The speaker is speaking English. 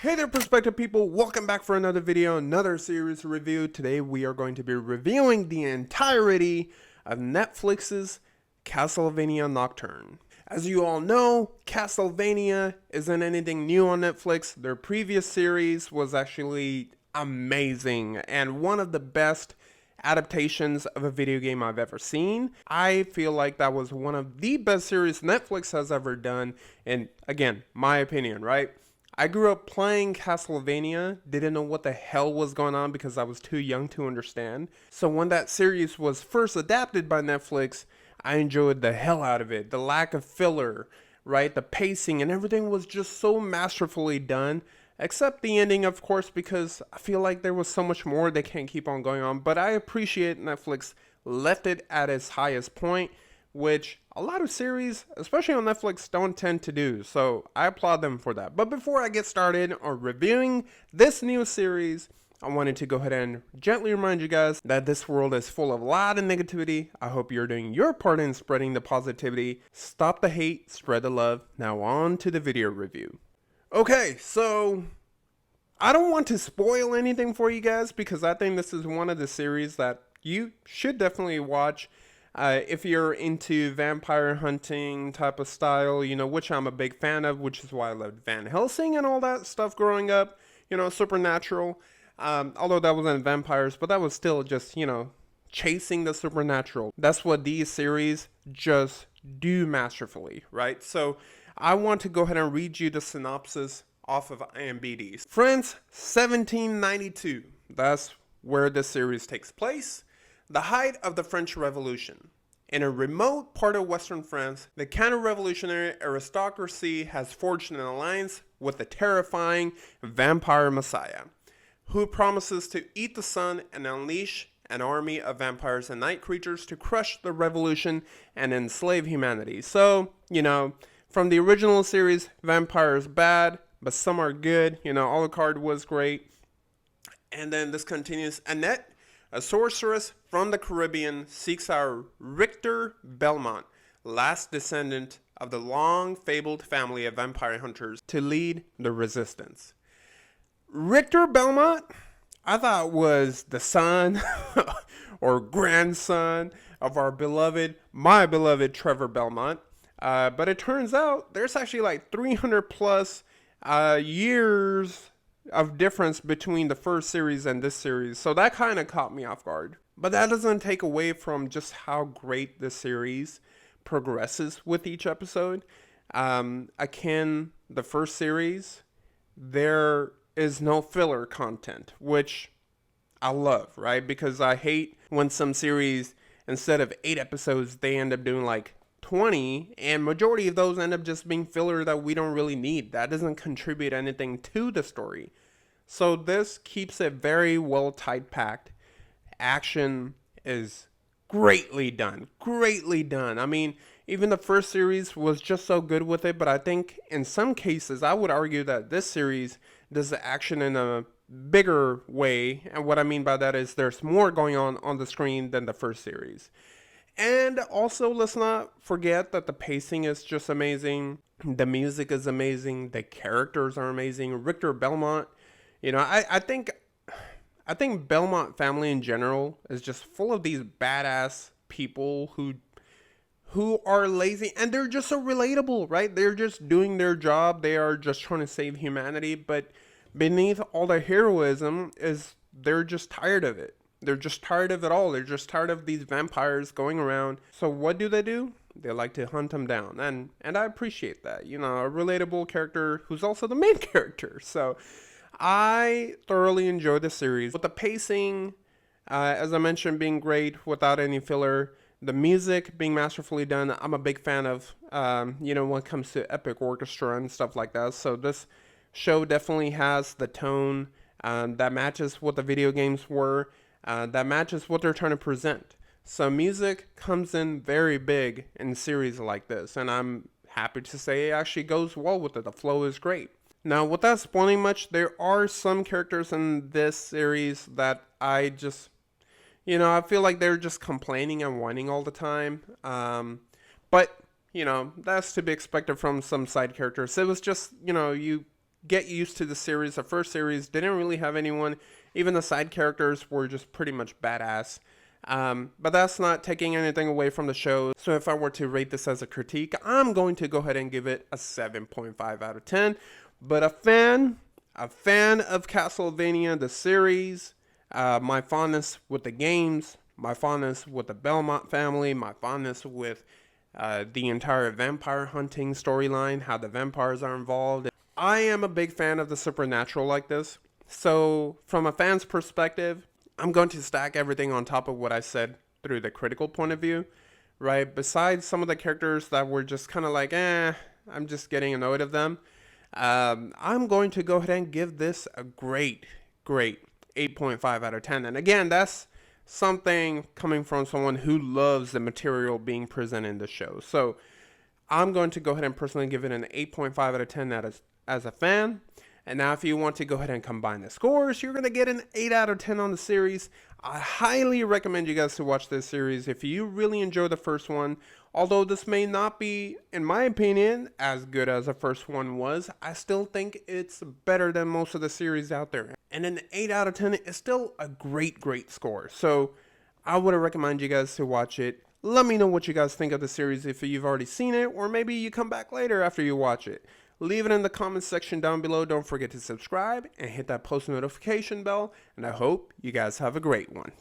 Hey there, prospective people, welcome back for another video, another series review. Today we are going to be reviewing the entirety of Netflix's Castlevania Nocturne. As you all know, Castlevania isn't anything new on Netflix. Their previous series was actually amazing and one of the best adaptations of a video game I've ever seen. I feel like that was one of the best series Netflix has ever done, and again, my opinion, right? I grew up playing Castlevania, didn't know what the hell was going on because I was too young to understand. So when that series was first adapted by Netflix, I enjoyed the hell out of it. The lack of filler, right? The pacing and everything was just so masterfully done. Except the ending, of course, because I feel like there was so much more they can't keep on going on. But I appreciate Netflix left it at its highest point, which a lot of series, especially on Netflix, don't tend to do. So I applaud them for that. But before I get started on reviewing this new series, I wanted to go ahead and gently remind you guys that this world is full of a lot of negativity. I hope you're doing your part in spreading the positivity. Stop the hate, spread the love. Now on to the video review. Okay, so I don't want to spoil anything for you guys because I think this is one of the series that you should definitely watch. If you're into vampire hunting type of style, which I'm a big fan of, which is why I loved Van Helsing and all that stuff growing up, supernatural. Although that wasn't vampires, but that was still just, chasing the supernatural. That's what these series just do masterfully, right? So I want to go ahead and read you the synopsis off of IMDb. France, 1792. That's where this series takes place. The height of the French Revolution. In a remote part of Western France, the counter-revolutionary aristocracy has forged an alliance with the terrifying vampire messiah, who promises to eat the sun and unleash an army of vampires and night creatures to crush the revolution and enslave humanity. So, from the original series, vampires bad, but some are good. Alucard was great. And then this continues. Annette, a sorceress from the Caribbean, seeks out Richter Belmont, last descendant of the long-fabled family of vampire hunters, to lead the resistance. Richter Belmont, I thought was the son or grandson of my beloved Trevor Belmont. But it turns out there's actually like 300 plus years of difference between the first series and this series. So that kind of caught me off guard. But that doesn't take away from just how great the series progresses with each episode. Akin the first series, there is no filler content, which I love, right? Because I hate when some series, instead of 8 episodes, they end up doing like 20, and majority of those end up just being filler that we don't really need. That doesn't contribute anything to the story. So this keeps it very well tight packed. Action is greatly done. I mean, even the first series was just so good with it, but I think in some cases I would argue that this series does the action in a bigger way, and what I mean by that is there's more going on the screen than the first series. And also, let's not forget that the pacing is just amazing. The music is amazing. The characters are amazing. Richter Belmont, I think Belmont family in general is just full of these badass people who are lazy, and they're just so relatable, right? They're just doing their job. They are just trying to save humanity, but beneath all the heroism is they're just tired of it. They're just tired of it all. They're just tired of these vampires going around. So what do? They like to hunt them down. And I appreciate that. A relatable character who's also the main character. So I thoroughly enjoyed the series. With the pacing, as I mentioned, being great without any filler. The music being masterfully done. I'm a big fan of, when it comes to epic orchestra and stuff like that. So this show definitely has the tone that matches what the video games were. That matches what they're trying to present. So music comes in very big in series like this, and I'm happy to say it actually goes well with it. The flow is great. Now, without spoiling much, there are some characters in this series that I just, I feel like they're just complaining and whining all the time. But, that's to be expected from some side characters. It was just, you get used to the series. The first series didn't really have anyone. Even the side characters were just pretty much badass. But that's not taking anything away from the show. So if I were to rate this as a critique, I'm going to go ahead and give it a 7.5 out of 10. But a fan of Castlevania, the series, my fondness with the games, my fondness with the Belmont family, my fondness with the entire vampire hunting storyline, how the vampires are involved. I am a big fan of the supernatural like this. So from a fan's perspective, I'm going to stack everything on top of what I said through the critical point of view, right? Besides some of the characters that were just kind of like, I'm just getting annoyed of them. I'm going to go ahead and give this a great 8.5 out of 10. And again, that's something coming from someone who loves the material being presented in the show. So I'm going to go ahead and personally give it an 8.5 out of 10 as a fan. And now if you want to go ahead and combine the scores, you're going to get an 8 out of 10 on the series. I highly recommend you guys to watch this series if you really enjoy the first one. Although this may not be, in my opinion, as good as the first one was, I still think it's better than most of the series out there. And an 8 out of 10 is still a great score. So I would recommend you guys to watch it. Let me know what you guys think of the series if you've already seen it, or maybe you come back later after you watch it. Leave it in the comments section down below. Don't forget to subscribe and hit that post notification bell. And I hope you guys have a great one.